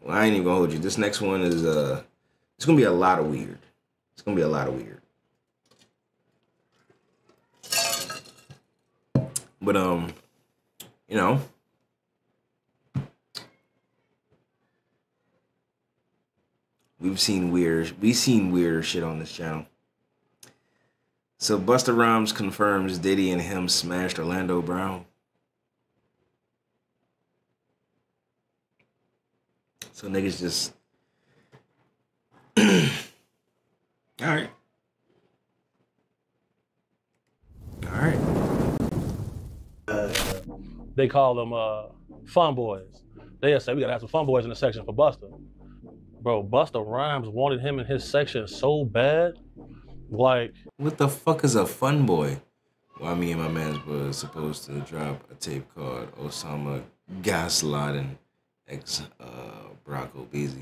Well, I ain't even gonna hold you. This next one is it's gonna be a lot of weird. It's gonna be a lot of weird. But you know, we've seen weirder shit on this channel. So Busta Rhymes confirms Diddy and him smashed Orlando Brown. So niggas just all right. All right. They call them fun boys. They'll say, we gotta have some fun boys in the section for Busta. Bro, Busta Rhymes wanted him in his section so bad. Like, what the fuck is a fun boy? Well, me and my mans was supposed to drop a tape called Osama Gaslighting ex Barack Obese.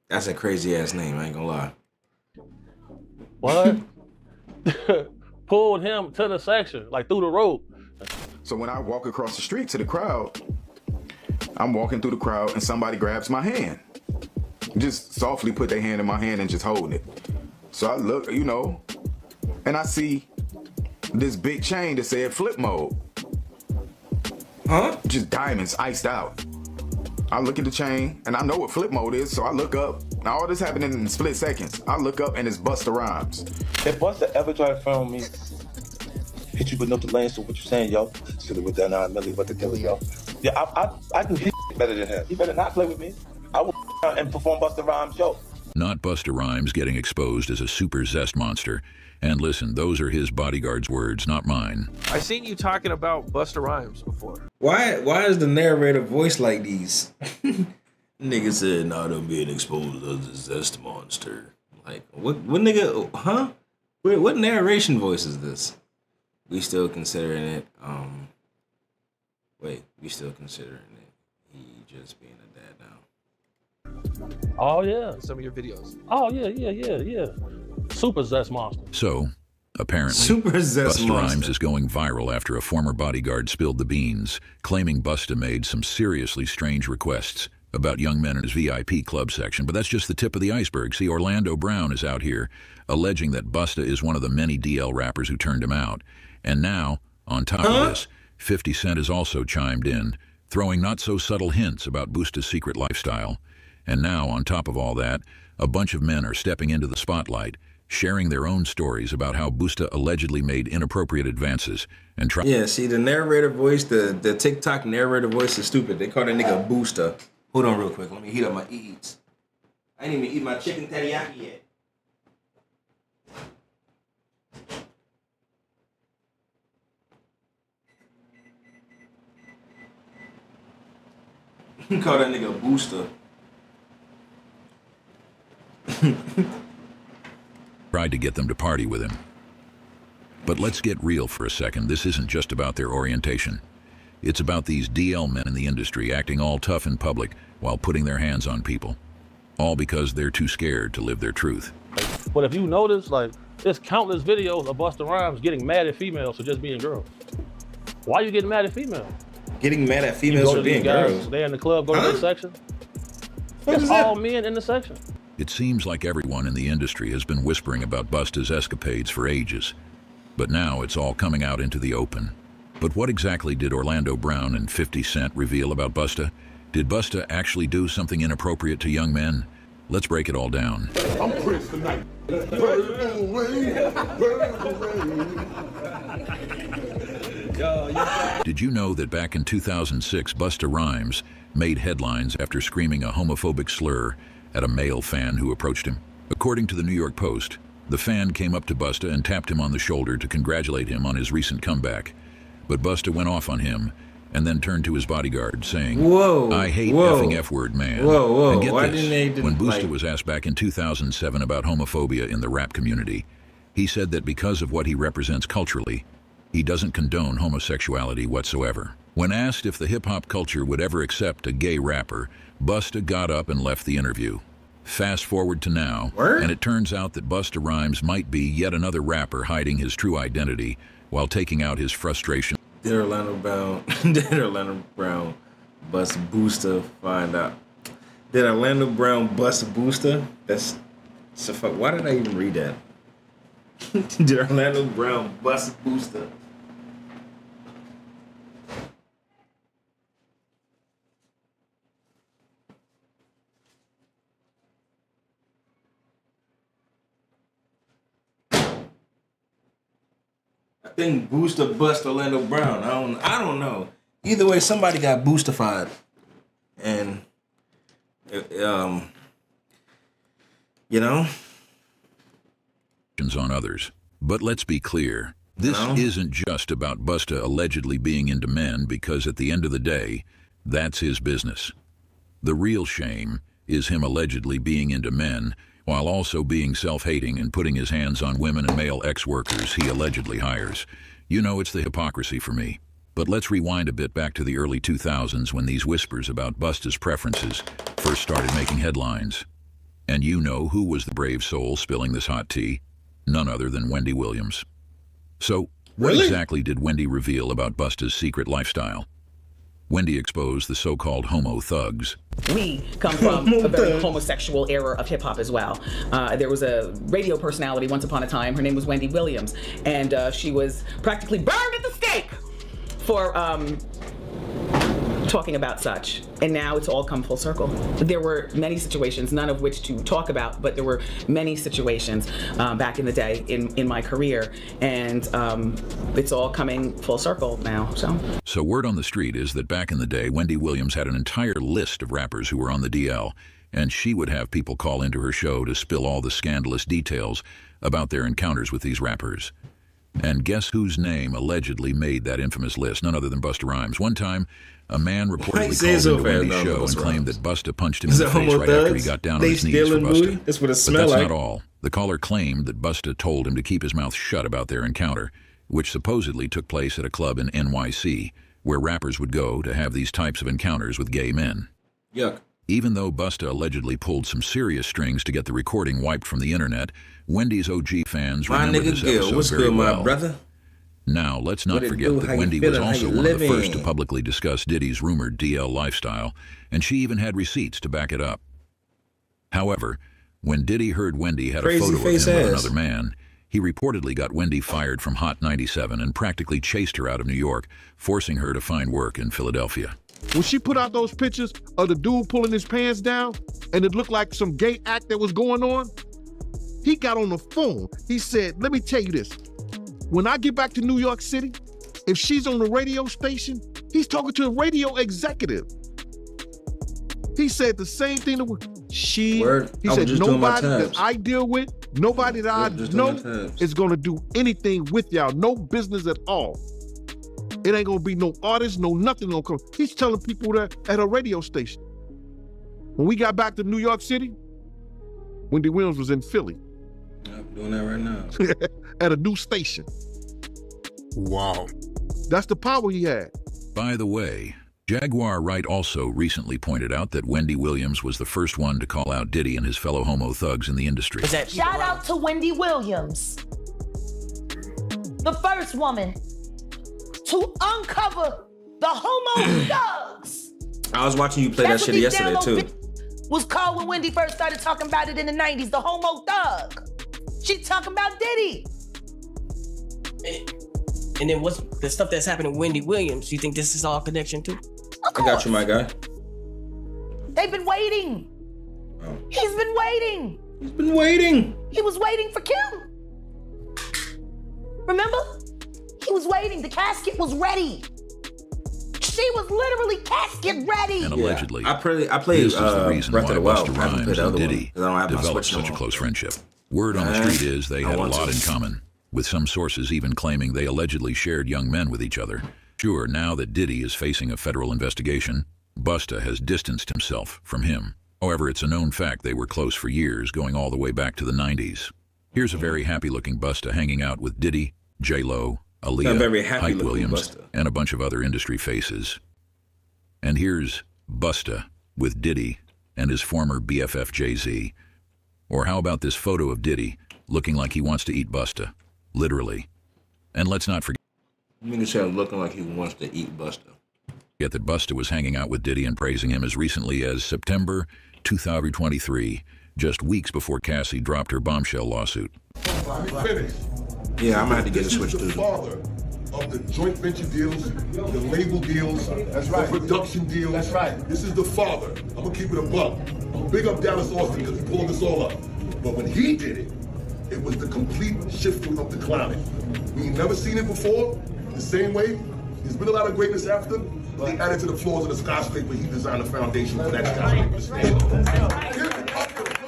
That's a crazy ass name, I ain't gonna lie. What? Pulled him to the section, like through the rope. So when I walk across the street to the crowd, I'm walking through the crowd and somebody grabs my hand. Just softly put their hand in my hand and just holding it. So I look, you know, and I see this big chain that said flip mode. Huh? Just diamonds iced out. I look at the chain and I know what flip mode is, so I look up. Now all this happening in split seconds. I look up and it's Busta Rhymes. If Busta ever try to film me, hit you with no delay, so what you saying, yo? Should have with that 9 milli, what the deal, yo? Yeah, I can hit better than him. He better not play with me. I will and perform Busta Rhymes' show. Not Busta Rhymes getting exposed as a super zest monster. And listen, those are his bodyguard's words, not mine. I've seen you talking about Busta Rhymes before. Why is the narrator voice like these? Nigga said, nah, I'm being exposed as a zest monster. Like, what nigga, huh? What narration voice is this? We still considering it, we still considering it. He just being a dad now. Oh, yeah. Some of your videos. Oh, yeah. Super zest monster. So, apparently, Super zest Busta monster. Rhymes is going viral after a former bodyguard spilled the beans, claiming Busta made some seriously strange requests about young men in his VIP club section. But that's just the tip of the iceberg. See, Orlando Brown is out here alleging that Busta is one of the many DL rappers who turned him out. And now, on top of this, 50 Cent has also chimed in, throwing not-so-subtle hints about Busta's secret lifestyle. And now, on top of all that, a bunch of men are stepping into the spotlight, sharing their own stories about how Busta allegedly made inappropriate advances and tried. Yeah, see, the narrator voice, the TikTok narrator voice is stupid. They call that nigga BUSTA. Hold on real quick. Let me heat up my eats. I didn't even eat my chicken teriyaki yet. Call that nigga BUSTA. Tried to get them to party with him. But let's get real for a second. This isn't just about their orientation. It's about these DL men in the industry acting all tough in public while putting their hands on people. All because they're too scared to live their truth. But if you notice, like, there's countless videos of Busta Rhymes getting mad at females for just being girls. Why are you getting mad at females? Getting mad at females for being girls? They're in the club, go to their section. It's all men in the section. It seems like everyone in the industry has been whispering about Busta's escapades for ages. But now it's all coming out into the open. But what exactly did Orlando Brown and 50 Cent reveal about Busta? Did Busta actually do something inappropriate to young men? Let's break it all down. I'm Prince tonight. Did you know that back in 2006, Busta Rhymes made headlines after screaming a homophobic slur at a male fan who approached him? According to the New York Post, the fan came up to Busta and tapped him on the shoulder to congratulate him on his recent comeback. But Busta went off on him and then turned to his bodyguard saying, whoa, I hate whoa, effing F-word, man. Whoa, and get why this, didn't they when Busta was asked back in 2007 about homophobia in the rap community, he said that because of what he represents culturally, he doesn't condone homosexuality whatsoever. When asked if the hip-hop culture would ever accept a gay rapper, Busta got up and left the interview. Fast forward to now, and it turns out that Busta Rhymes might be yet another rapper hiding his true identity while taking out his frustration. Did Orlando Brown Bust BUSTA. Find out. Did Orlando Brown bust BUSTA? That's so fuck. Why did I even read that? Did Orlando Brown bust BUSTA? I think BUSTA bust Orlando Brown. I don't know. Either way, somebody got BUSTAfied, and you know, on others. But let's be clear, this isn't just about BUSTA allegedly being into men, because at the end of the day, that's his business. The real shame is him allegedly being into men while also being self-hating and putting his hands on women and male ex-workers he allegedly hires. You know, it's the hypocrisy for me. But let's rewind a bit back to the early 2000s when these whispers about BUSTA's preferences first started making headlines. And you know who was the brave soul spilling this hot tea? None other than Wendy Williams. So, what exactly did Wendy reveal about BUSTA's secret lifestyle? Wendy exposed the so-called homo thugs. We come from a very homosexual era of hip-hop as well. There was a radio personality once upon a time. Her name was Wendy Williams, and she was practically burned at the stake for talking about such. And now it's all come full circle. There were many situations, none of which to talk about, but there were many situations back in the day in my career, and it's all coming full circle now. So word on the street is that back in the day, Wendy Williams had an entire list of rappers who were on the DL, and she would have people call into her show to spill all the scandalous details about their encounters with these rappers. And guess whose name allegedly made that infamous list? None other than Busta Rhymes. One time, a man reportedly called into Wendy's show and claimed that Busta punched him in the face right after he got down on his knees for Busta. That's what it But smelled that's like. not all. The caller claimed that Busta told him to keep his mouth shut about their encounter, which supposedly took place at a club in NYC, where rappers would go to have these types of encounters with gay men. Yuck. Even though Busta allegedly pulled some serious strings to get the recording wiped from the internet, Wendy's OG fans remember this episode very well. My brother? Now, let's not forget that Wendy was also one of the first to publicly discuss Diddy's rumored DL lifestyle, and she even had receipts to back it up. However, when Diddy heard Wendy had a photo of him with another man, he reportedly got Wendy fired from Hot 97 and practically chased her out of New York, forcing her to find work in Philadelphia. When she put out those pictures of the dude pulling his pants down, and it looked like some gay act that was going on, he got on the phone. He said, let me tell you this. When I get back to New York City, if she's on the radio station, he's talking to a radio executive. He said the same thing to she. He said nobody that I deal with, nobody that I know is gonna do anything with y'all. No business at all. It ain't gonna be no artist, no nothing gonna come. He's telling people that at a radio station. When we got back to New York City, Wendy Williams was in Philly. I'm doing that right now. At a new station. Wow. That's the power he had. By the way, Jaguar Wright also recently pointed out that Wendy Williams was the first one to call out Diddy and his fellow homo thugs in the industry. Shout out to Wendy Williams, the first woman to uncover the homo thugs. I was watching you play that shit yesterday too. Was called when Wendy first started talking about it in the 90s, the homo thug. She talking about Diddy. And then what's the stuff that's happening to Wendy Williams? You think this is all connection too? Of course. I got you, my guy. They've been waiting. Oh. He's been waiting. He's been waiting. He was waiting for Kim. Remember? He was waiting. The casket was ready. She was literally casket ready. And allegedly, I played this is the reason why Breath of the Wild. Busta Rhymes and Diddy developed such a close friendship. Word on the street is they had a lot in common, with some sources even claiming they allegedly shared young men with each other. Sure, now that Diddy is facing a federal investigation, Busta has distanced himself from him. However, it's a known fact they were close for years, going all the way back to the 90s. Here's a very happy-looking Busta hanging out with Diddy, J-Lo, Aaliyah, Hype Williams, Busta, and a bunch of other industry faces. And here's Busta with Diddy and his former BFF Jay-Z. Or how about this photo of Diddy looking like he wants to eat Busta, literally. And let's not forget... Nigga said looking like he wants to eat Busta. Yet that Busta was hanging out with Diddy and praising him as recently as September 2023, just weeks before Cassie dropped her bombshell lawsuit. Yeah, I'm gonna have to get it switched This is to. the father of the joint venture deals, the label deals, That's right. the production deals. That's right. This is the father. I'm gonna keep it a buck. I'm gonna big up Dallas Austin because he pulled this all up. But when he did it, it was the complete shifting of the climate. We ain't never seen it before. The same way, there's been a lot of greatness after. They added to the floors of the skyscraper. He designed the foundation for that skyscraper to stand on.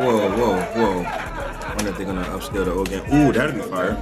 Whoa. I wonder if they're gonna upscale the old game. Ooh, that'd be fire.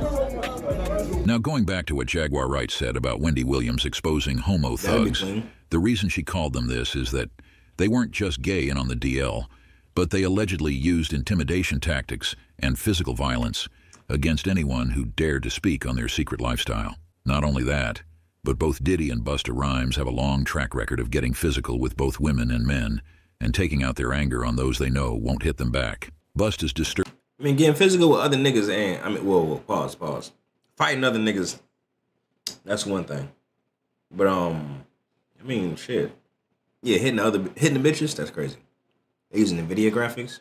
Now, going back to what Jaguar Wright said about Wendy Williams exposing homo That'd be thugs, clean. the reason she called them this is that they weren't just gay and on the DL, but they allegedly used intimidation tactics and physical violence against anyone who dared to speak on their secret lifestyle. Not only that, but both Diddy and Busta Rhymes have a long track record of getting physical with both women and men and taking out their anger on those they know won't hit them back. Busta's disturbed. I mean, getting physical with other niggas and whoa, pause. Fighting other niggas, that's one thing. But I mean, shit. Yeah, hitting the bitches, that's crazy. They using the video graphics.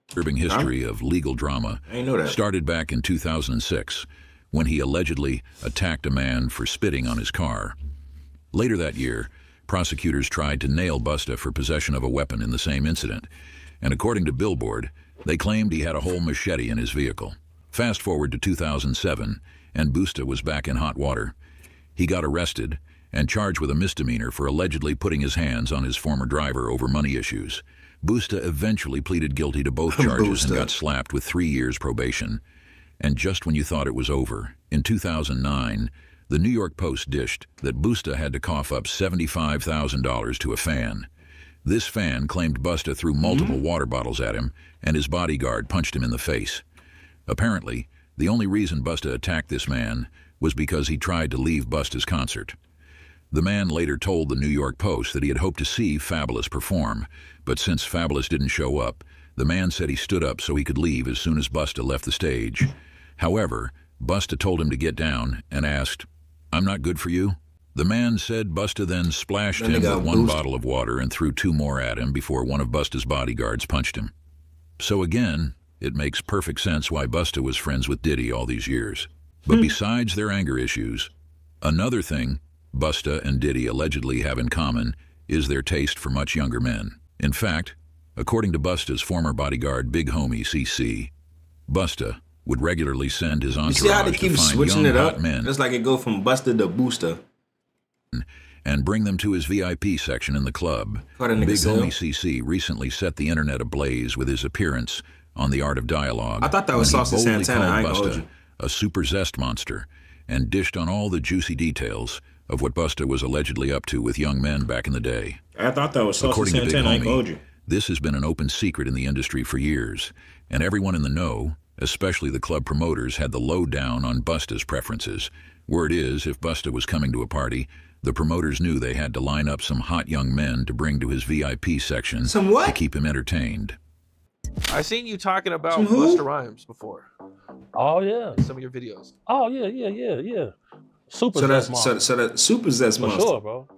Disturbing history of legal drama I didn't know that. started back in 2006 when he allegedly attacked a man for spitting on his car. Later that year, prosecutors tried to nail Busta for possession of a weapon in the same incident, and according to Billboard, they claimed he had a whole machete in his vehicle. Fast forward to 2007, and Busta was back in hot water. He got arrested and charged with a misdemeanor for allegedly putting his hands on his former driver over money issues. Busta eventually pleaded guilty to both charges and got slapped with 3 years probation. And just when you thought it was over, in 2009, the New York Post dished that Busta had to cough up $75,000 to a fan. This fan claimed Busta threw multiple water bottles at him, and his bodyguard punched him in the face. Apparently, the only reason Busta attacked this man was because he tried to leave Busta's concert. The man later told the New York Post that he had hoped to see Fabulous perform, but since Fabulous didn't show up, the man said he stood up so he could leave as soon as Busta left the stage. However, Busta told him to get down and asked, "I'm not good for you?" The man said Busta then splashed him with one bottle of water and threw 2 more at him before one of Busta's bodyguards punched him. So again, it makes perfect sense why Busta was friends with Diddy all these years. But besides their anger issues, another thing Busta and Diddy allegedly have in common is their taste for much younger men. In fact, according to Busta's former bodyguard Big Homie CC, Busta would regularly send his You see how they entourage to keep find switching young it hot up? men It's like it go from Busta to Booster. and bring them to his VIP section in the club. Caught a nigga Big sale. Homie CC recently set the internet ablaze with his appearance on The Art of Dialogue. I thought that was when he Saucy boldly Santana, I ain't called gonna hold Busta you. a super zest monster and dished on all the juicy details of what Busta was allegedly up to with young men back in the day. I thought that was Saucy According to Big Santana, I ain't gonna hold Homie, you. this has been an open secret in the industry for years, and everyone in the know, especially the club promoters, had the lowdown on Busta's preferences. Word is, if Busta was coming to a party, the promoters knew they had to line up some hot young men to bring to his VIP section to keep him entertained. I seen you talking about Some who? Busta Rhymes before. Oh yeah. In some of your videos. Oh yeah. Super So Zest that's Monster. so that super zest For monster. sure, bro.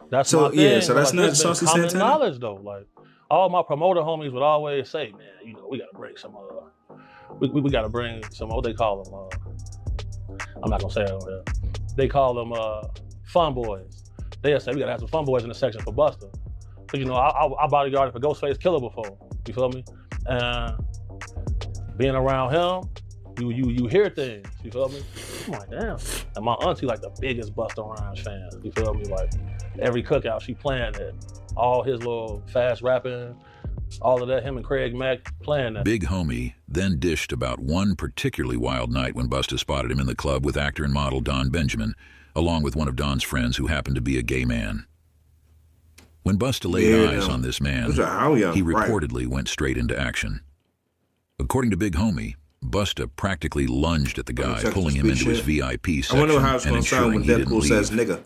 That's So, my thing. yeah, so but, that's not this been Saucy common Santana? knowledge though. Like all my promoter homies would always say, man, you know, we gotta bring some we gotta bring some, what they call them, I'm not gonna say it over here. They call them fun boys. They'll say we gotta have some fun boys in the section for Busta. Cause you know, I bodyguarded for Ghostface Killer before. You feel me? And being around him, you hear things. You feel me? I'm like, damn. And my auntie like the biggest Busta Rhymes fan. You feel me? Like every cookout she playing it. All his little fast rapping, all of that. Him and Craig Mack playing that. Big Homie then dished about one particularly wild night when Busta spotted him in the club with actor and model Don Benjamin, along with one of Don's friends who happened to be a gay man. When Busta laid eyes on this man, Those are how young, he right. reportedly went straight into action. According to Big Homie, Busta practically lunged at the guy, check pulling this him big into his shit. VIP I section wonder how it's and gonna sound ensuring when he didn't Deadpool leave. says nigga.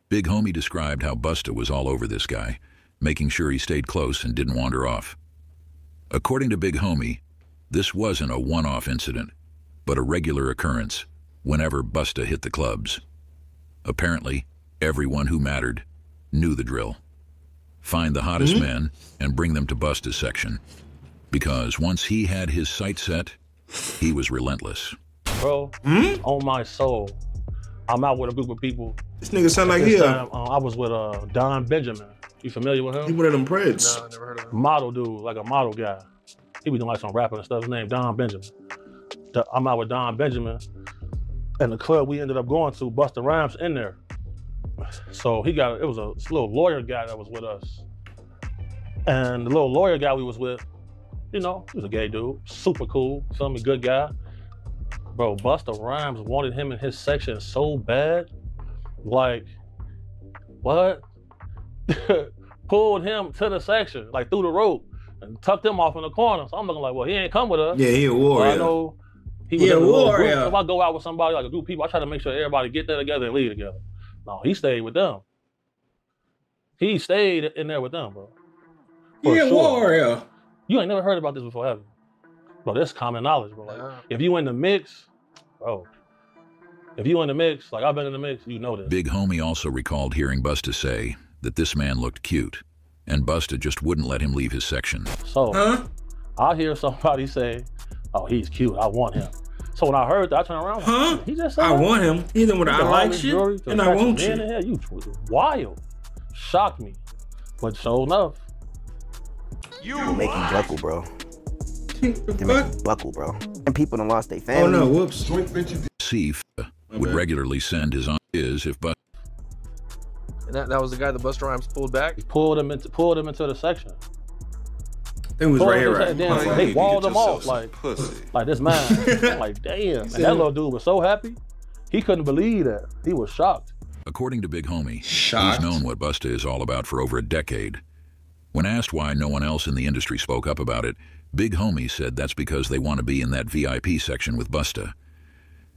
Big Homie described how Busta was all over this guy, making sure he stayed close and didn't wander off. According to Big Homie, this wasn't a one-off incident, but a regular occurrence whenever Busta hit the clubs. Apparently, everyone who mattered knew the drill. Find the hottest men and bring them to Busta's section. Because once he had his sight set, he was relentless. Bro, on my soul, I'm out with a group of people. This nigga sound like This he time, I was with Don Benjamin. You familiar with him? He one of them Preds. No, I never heard of him. Model dude, like a model guy. He be doing like some rapping and stuff. His name Don Benjamin. I'm out with Don Benjamin, and the club we ended up going to, Busta Rhymes in there. So it was a little lawyer guy that was with us. And the little lawyer guy we was with, you know, he was a gay dude, super cool, feel me, good guy. Bro, Busta Rhymes wanted him in his section so bad, like, what? Pulled him to the section, like through the rope, and tucked him off in the corner. So I'm looking like, well, he ain't come with us. Yeah, he a warrior. I know he was in a warrior. If I go out with somebody, like a group of people, I try to make sure everybody get there together and leave together. No, he stayed with them. He stayed in there with them, bro. He a warrior. You ain't never heard about this before, have you? Bro, this is common knowledge, bro. Like, if you in the mix, bro, if you in the mix, like I've been in the mix, you know this. Big Homie also recalled hearing Busta say that this man looked cute, and Busta just wouldn't let him leave his section. So, I hear somebody say, oh, he's cute, I want him. So when I heard that, I turned around, he just said, I want him. Either when I like shit, and I want you. You wild. Shocked me. But sure enough. They're making buckle, bro. They're making buckle, bro. And people done lost their family. Oh no, whoops. Sif would regularly send his ideas if Busta. And that was the guy that Busta Rhymes pulled back? He pulled him into the section. It was right here, right? Then they walled him off like this man. Like, damn. And that little dude was so happy, he couldn't believe that. He was shocked. According to Big Homie, he's known what Busta is all about for over a decade. When asked why no one else in the industry spoke up about it, Big Homie said that's because they want to be in that VIP section with Busta.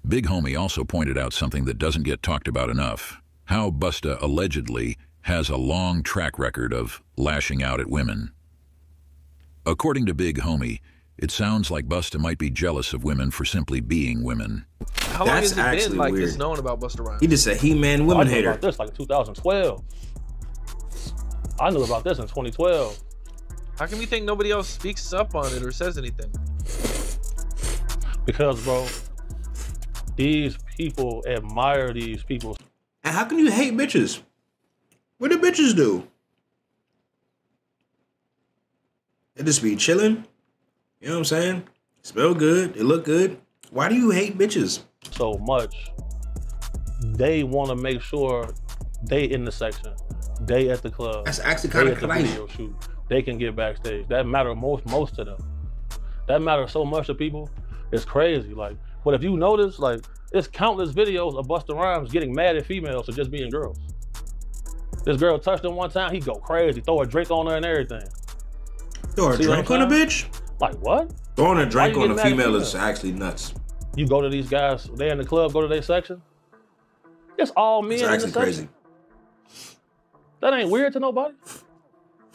Big Homie also pointed out something that doesn't get talked about enough: how Busta allegedly has a long track record of lashing out at women. According to Big Homie, it sounds like Busta might be jealous of women for simply being women. How long has it been like this known about Busta Rhymes? He just a He-Man woman hater. I knew about this like in 2012. I knew about this in 2012. How come you think nobody else speaks up on it or says anything? Because, bro, these people admire these people. And how can you hate bitches? What do bitches do? They just be chilling. You know what I'm saying? Smell good. They look good. Why do you hate bitches? So much. They want to make sure they in the section. They at the club. That's actually kind of crazy. Video shoot. They can get backstage. That matter most to them. That matters so much to people. It's crazy. Like, but if you notice, like, it's countless videos of Busta Rhymes getting mad at females for just being girls. This girl touched him one time, he go crazy, throw a drink on her and everything. Throw a drink on a bitch? Like what? Throwing a drink on a female is actually nuts. You go to these guys, they in the club, go to their section. It's all men in the section. Crazy. That ain't weird to nobody.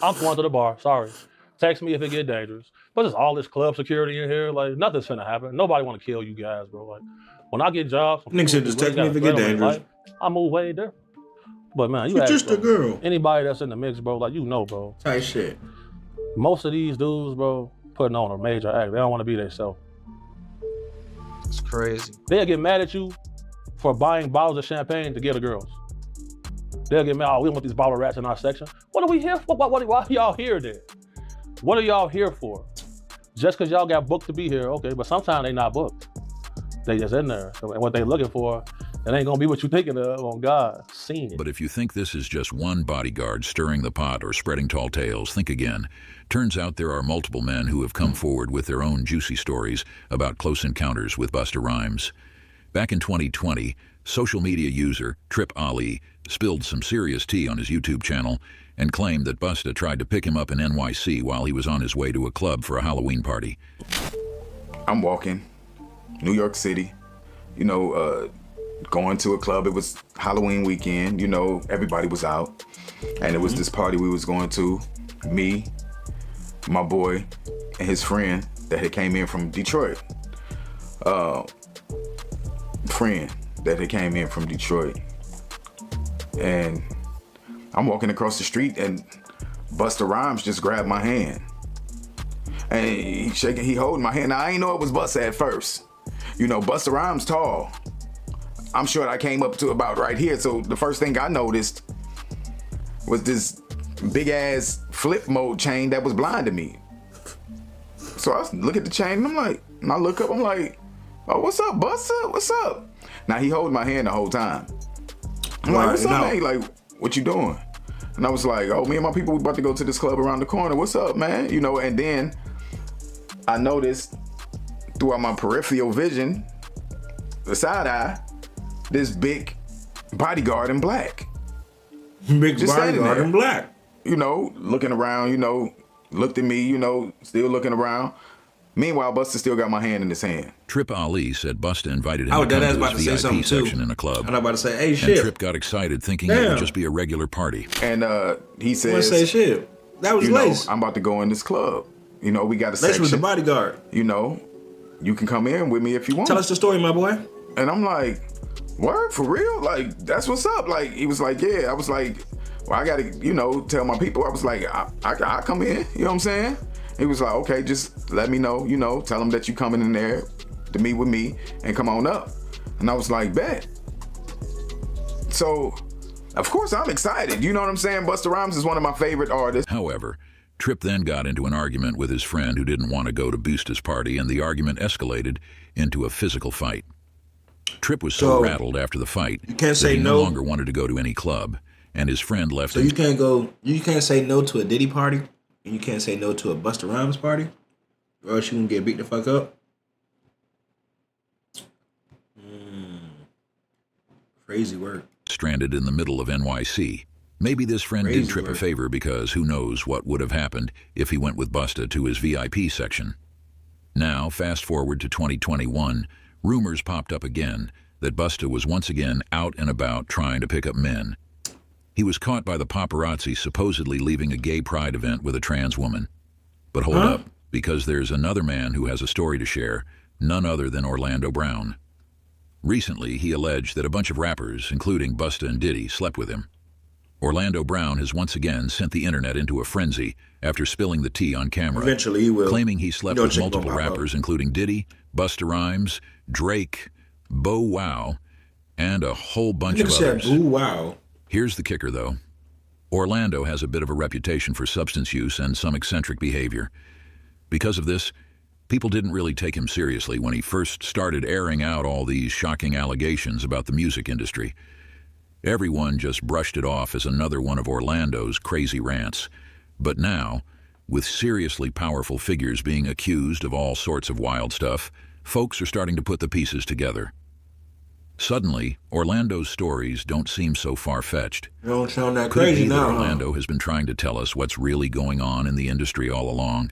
I'm going to the bar, sorry. Text me if it get dangerous. But there's all this club security in here, like nothing's finna happen. Nobody wanna kill you guys, bro. Like when I get jobs, niggas should just text me if it get dangerous. I move way different. But man, you're just a girl. Anybody that's in the mix, bro, like you know, bro. Tight shit. Most of these dudes, bro, putting on a major act. They don't want to be themselves. It's crazy. They'll get mad at you for buying bottles of champagne to give the girls. They'll get mad, oh, we don't want these bottle rats in our section. What are we here for? Why are y'all here then? What are y'all here for? Just because y'all got booked to be here, okay, but sometimes they not booked. They just in there. And what they looking for, it ain't gonna be what you thinking of, on God. Seen it. But if you think this is just one bodyguard stirring the pot or spreading tall tales, think again. Turns out there are multiple men who have come forward with their own juicy stories about close encounters with Busta Rhymes. Back in 2020, social media user Trip Ali spilled some serious tea on his YouTube channel and claimed that Busta tried to pick him up in NYC while he was on his way to a club for a Halloween party. I'm walking, New York City, you know, going to a club. It was Halloween weekend, you know, everybody was out. And it was this party we was going to, me, my boy, and his friend that had came in from Detroit. And I'm walking across the street and BUSTA RYHMES just grabbed my hand. And he holding my hand. Now, I ain't know it was BUSTA at first. You know, BUSTA RYHMES tall. I'm sure I came up to about right here. So the first thing I noticed was this big ass flip mode chain that was blinding me. So I look at the chain and I'm like, and I look up, I'm like, oh, what's up, BUSTA? What's up? Now he holding my hand the whole time. I'm like, what's up, man? He like, what you doing? And I was like, oh, me and my people, we about to go to this club around the corner. What's up, man? You know, and then I noticed throughout my peripheral vision, the side eye, this big bodyguard in black. Big bodyguard in black. You know, looking around, you know, looked at me, you know, still looking around. Meanwhile, BUSTA still got my hand in his hand. Trip Ali said BUSTA invited him to come to his VIP section in a club. I'm about to say, hey, shit. And Trip got excited thinking it would just be a regular party. And he says, say shit. That was Lace. I'm about to go in this club. You know, we got a Lace section. was the bodyguard. You know, you can come in with me if you want. Tell us the story, my boy. And I'm like, word, for real? Like, that's what's up. Like, he was like, yeah. I was like, well, I gotta, you know, tell my people. I was like, I come in, you know what I'm saying? He was like, okay, just let me know, you know, tell them that you coming in there to meet with me and come on up. And I was like, bet. So, of course, I'm excited. You know what I'm saying? BUSTA RYHMES is one of my favorite artists. However, Trip then got into an argument with his friend who didn't want to go to BUSTA's party, and the argument escalated into a physical fight. Trip was so rattled after the fight that he no longer wanted to go to any club, and his friend left him. So you can't say no to a Diddy party? And you can't say no to a BUSTA RYHMES party, or else you can get beat the fuck up. Crazy work. Stranded in the middle of NYC. Maybe this friend did Trip a favor because who knows what would have happened if he went with BUSTA to his VIP section. Now, fast forward to 2021, rumors popped up again that BUSTA was once again out and about trying to pick up men. He was caught by the paparazzi supposedly leaving a gay pride event with a trans woman. But hold up, because there's another man who has a story to share, none other than Orlando Brown. Recently, he alleged that a bunch of rappers, including BUSTA and Diddy, slept with him. Orlando Brown has once again sent the internet into a frenzy after spilling the tea on camera. Eventually he will. Claiming he slept with multiple rappers, including Diddy, BUSTA RYHMES, Drake, Bow Wow, and a whole bunch of others. Bow Wow. Here's the kicker, though. Orlando has a bit of a reputation for substance use and some eccentric behavior. Because of this, people didn't really take him seriously when he first started airing out all these shocking allegations about the music industry. Everyone just brushed it off as another one of Orlando's crazy rants. But now, with seriously powerful figures being accused of all sorts of wild stuff, folks are starting to put the pieces together. Suddenly, Orlando's stories don't seem so far-fetched. Don't sound that Could it crazy be now. that Orlando has been trying to tell us what's really going on in the industry all along?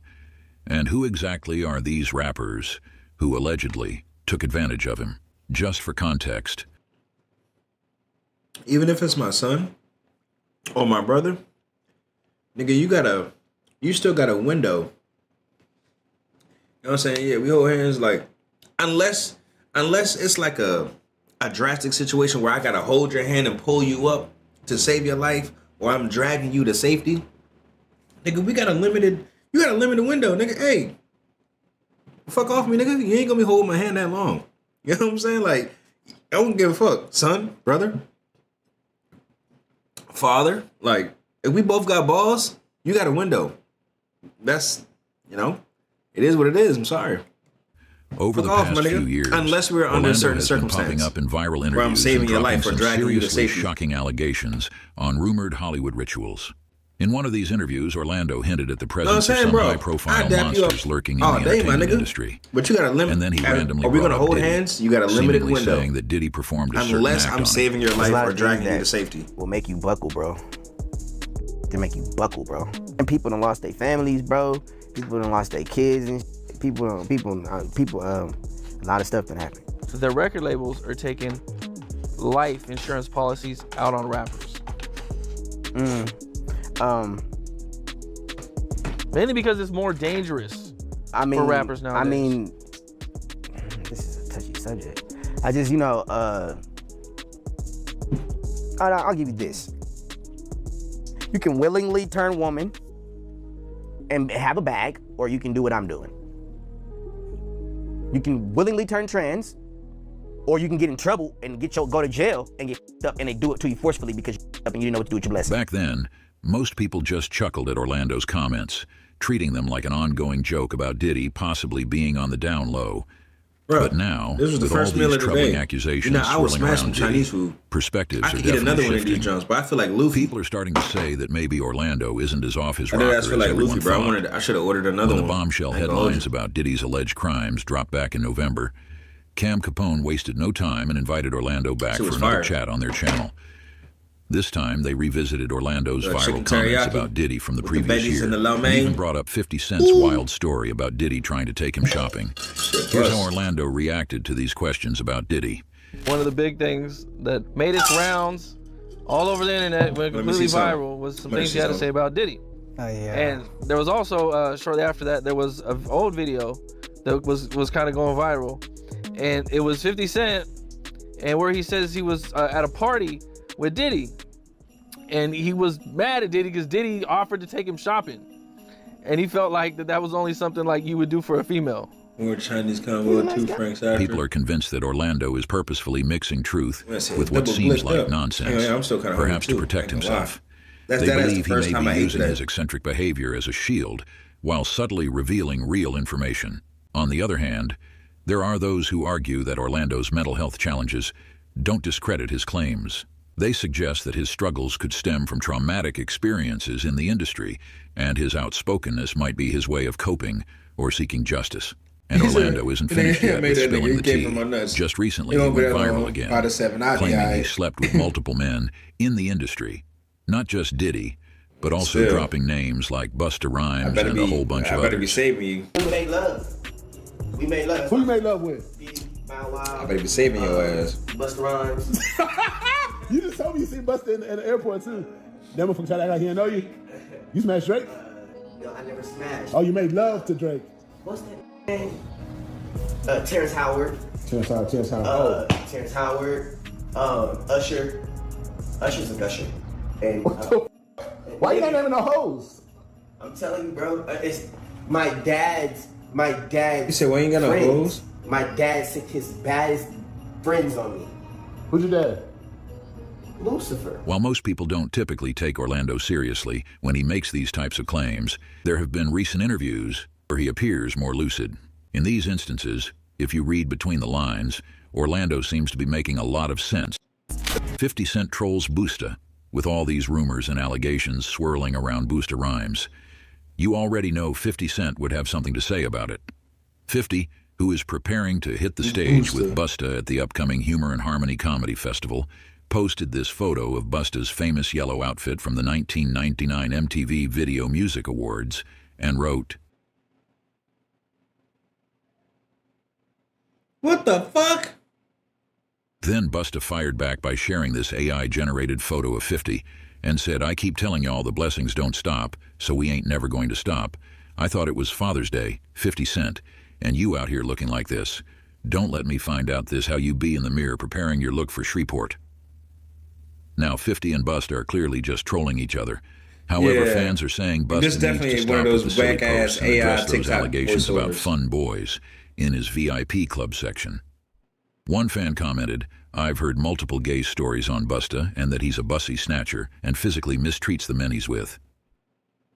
And who exactly are these rappers who allegedly took advantage of him? Just for context. Even if it's my son or my brother, nigga, you still got a window. You know what I'm saying? Yeah, we hold hands like, unless it's like a drastic situation where I gotta hold your hand and pull you up to save your life, or I'm dragging you to safety. Nigga, you got a limited window, nigga. Hey, fuck off me, nigga. You ain't gonna be holding my hand that long. You know what I'm saying? Like, I don't give a fuck. Son, brother, father, like, if we both got balls, you got a window. That's, you know, it is what it is. I'm sorry. Over the past few years, unless we're under certain circumstances, popping up in viral interviews where I'm saving your life or dragging you to safety. Shocking allegations on rumored Hollywood rituals. In one of these interviews, Orlando hinted at the presence of some high-profile monsters lurking in the entertainment industry. But you got a limit. And then he randomly are we brought gonna up hold Diddy, hands? You got a limited window. Saying that Diddy performed a certain unless act I'm on saving your life or dragging you to safety. Will make you buckle, bro. To make you buckle, bro. And people done lost their families, bro. People done lost their kids, and people. A lot of stuff that happened. So their record labels are taking life insurance policies out on rappers? Mainly because it's more dangerous for rappers nowadays. I mean, this is a touchy subject. I just, you know, I'll give you this. You can willingly turn woman and have a bag, or you can do what I'm doing. You can willingly turn trans, or you can get in trouble and go to jail and get up, and they do it to you forcefully because you're up and you didn't know what to do with your blessing. Back then, most people just chuckled at Orlando's comments, treating them like an ongoing joke about Diddy possibly being on the down low. Bro, but now, this was the with all first meal these of the troubling day. accusations I was swirling smashing around Chinese Diddy, food. perspectives I are could get definitely another one of these shifting. jumps, but I feel like Luffy. People are starting to say that maybe Orlando isn't as off his I rocker did as feel like everyone Luffy, bro. thought. I should have ordered another When one. the bombshell headlines about Diddy's alleged crimes dropped back in November, Cam Capone wasted no time and invited Orlando back for another chat on their channel. This time, they revisited Orlando's viral comments about Diddy from the previous year, and even brought up 50 Cent's wild story about Diddy trying to take him shopping. Here's how Orlando reacted to these questions about Diddy. One of the big things that made its rounds all over the internet, went completely viral, was some things he had to say about Diddy. Oh, yeah. And there was also, shortly after that, there was an old video that was kind of going viral. And it was 50 Cent, and where he says he was at a party with Diddy. And he was mad at Diddy because Diddy offered to take him shopping. And he felt like that was only something like you would do for a female. More Chinese convo, 2 francs after. People are convinced that Orlando is purposefully mixing truth with what seems like nonsense, I'm still kind of perhaps to protect himself. They believe he may be using his eccentric behavior as a shield while subtly revealing real information. On the other hand, there are those who argue that Orlando's mental health challenges don't discredit his claims. They suggest that his struggles could stem from traumatic experiences in the industry, and his outspokenness might be his way of coping or seeking justice. And Orlando isn't finished yet with spilling the tea. Just recently, he went viral again, claiming he slept with multiple men in the industry. Not just Diddy, but also dropping names like BUSTA RYHMES and a whole bunch of others. I better be saving you. We made love. We made love. Who you made love with? I better be saving your ass. BUSTA RYHMES. You just told me you seen Busta in the airport too. That motherfucker tried to act like he didn't know you. You smashed Drake? No, I never smashed. Oh, you made love to Drake. What's that name? Terrence Howard. Terrence Howard. Terrence Howard. Usher. Usher's a gusher. And why you not naming no hoes? I'm telling you, bro. It's my dad's. You said why you ain't got no hoes? My dad sent his baddest friends on me. Who's your dad? Lucifer. While most people don't typically take Orlando seriously when he makes these types of claims, there have been recent interviews where he appears more lucid. In these instances, if you read between the lines, Orlando seems to be making a lot of sense. 50 Cent trolls BUSTA, with all these rumors and allegations swirling around BUSTA RYHMES. You already know 50 Cent would have something to say about it. 50, who is preparing to hit the stage with BUSTA at the upcoming Humor and Harmony Comedy Festival, posted this photo of BUSTA's famous yellow outfit from the 1999 MTV Video Music Awards and wrote, "What the fuck?" Then BUSTA fired back by sharing this AI-generated photo of 50 and said, "I keep telling y'all the blessings don't stop, so we ain't never going to stop. I thought it was Father's Day, 50 Cent, and you out here looking like this. Don't let me find out this how you be in the mirror preparing your look for Shreveport." Now 50 and BUSTA are clearly just trolling each other. However, fans are saying BUSTA needs to stop with the silly posts and address those allegations about fun boys in his VIP club section. One fan commented, "I've heard multiple gay stories on BUSTA and that he's a bussy snatcher and physically mistreats the men he's with.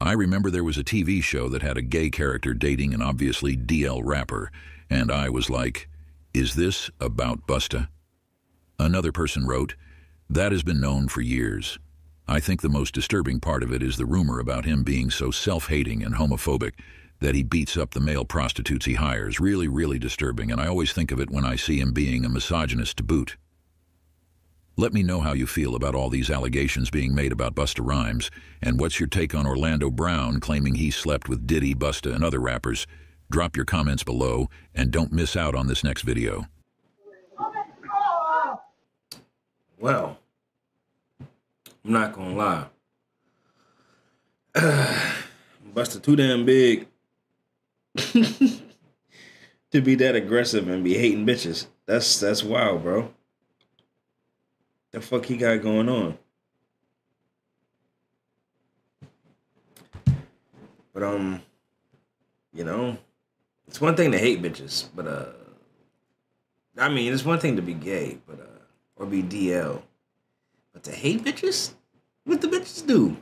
I remember there was a TV show that had a gay character dating an obviously DL rapper, and I was like, is this about BUSTA?" Another person wrote, "That has been known for years. I think the most disturbing part of it is the rumor about him being so self-hating and homophobic that he beats up the male prostitutes he hires. Really, really disturbing, and I always think of it when I see him being a misogynist to boot. Let me know how you feel about all these allegations being made about BUSTA RYHMES, and what's your take on Orlando Brown claiming he slept with Diddy, BUSTA, and other rappers? Drop your comments below, and don't miss out on this next video." Well, I'm not gonna lie. Busta too damn big to be that aggressive and be hating bitches. That's wild, bro. The fuck he got going on? But you know, it's one thing to hate bitches, but I mean, it's one thing to be gay, but or be DL, but to hate bitches, what the bitches do?